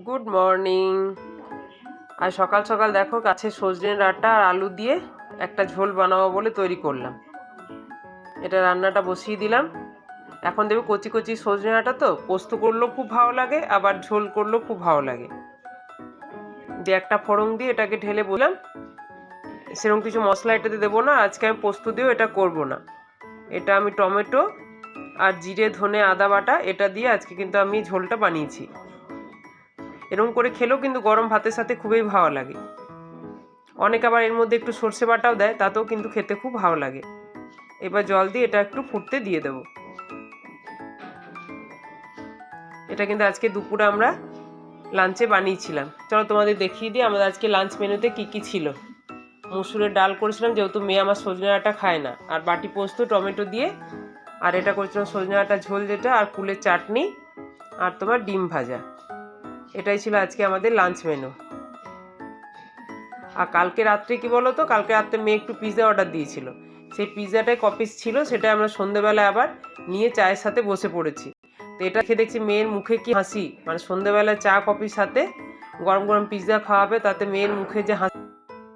Good morning. আর সকাল সকাল দেখো গাছে সজনে ডাঁটা আর আলু দিয়ে একটা ঝোল বানাবো বলে তৈরি করলাম। এটা রান্নাটা বসিয়ে দিলাম। এখন দেবে কচি কচি সজনে ডাঁটা, তো পোস্ত করলেও খুব ভালো লাগে, আবার ঝোল করলেও খুব ভালো লাগে। দিয়ে একটা ফোড়ন দিয়ে এটাকে ঢেলে বললাম, সেরকম কিছু মশলা এটাতে দেবো না, আজকে আমি পোস্ত দিয়েও এটা করব না। এটা আমি টমেটো আর জিরে ধনে আদা বাটা এটা দিয়ে আজকে কিন্তু আমি ঝোলটা বানিয়েছি। এরকম করে খেলেও কিন্তু গরম ভাতের সাথে খুবই ভালো লাগে। অনেক আবার এর মধ্যে একটু সর্ষে বাটাও দেয়, তাতেও কিন্তু খেতে খুব ভালো লাগে। এবার জল দিয়ে এটা একটু ফুটতে দিয়ে দেবো। এটা কিন্তু আজকে দুপুরে আমরা লাঞ্চে বানিয়েছিলাম। চলো তোমাদের দেখিয়ে দিই আমাদের আজকে লাঞ্চ মেনুতে কি কি ছিল। মুসুরের ডাল করেছিলাম, যেহেতু মেয়ে আমার সজনে ডাঁটা খায় না, আর বাটি পোস্ত টমেটো দিয়ে, আর এটা করেছিলাম সজনে ডাঁটা ঝোল যেটা, আর কুলের চাটনি, আর তোমার ডিম ভাজা। এটাই ছিল আজকে আমাদের লাঞ্চ মেনু। আর কালকে রাত্রে কি বলো তো, কালকে রাত্রে মেয়ে একটু পিৎজা অর্ডার দিয়েছিল, সেই পিৎজাটাই কপিস ছিল, সেটা আমরা সন্ধ্যেবেলায় আবার নিয়ে চায়ের সাথে বসে পড়েছি। তো এটা খেয়ে দেখছি মেয়ের মুখে কি হাসি, মানে সন্ধ্যেবেলায় চা কফির সাথে গরম গরম পিৎজা খাওয়াবে, তাতে মেয়ের মুখে যে হাসি।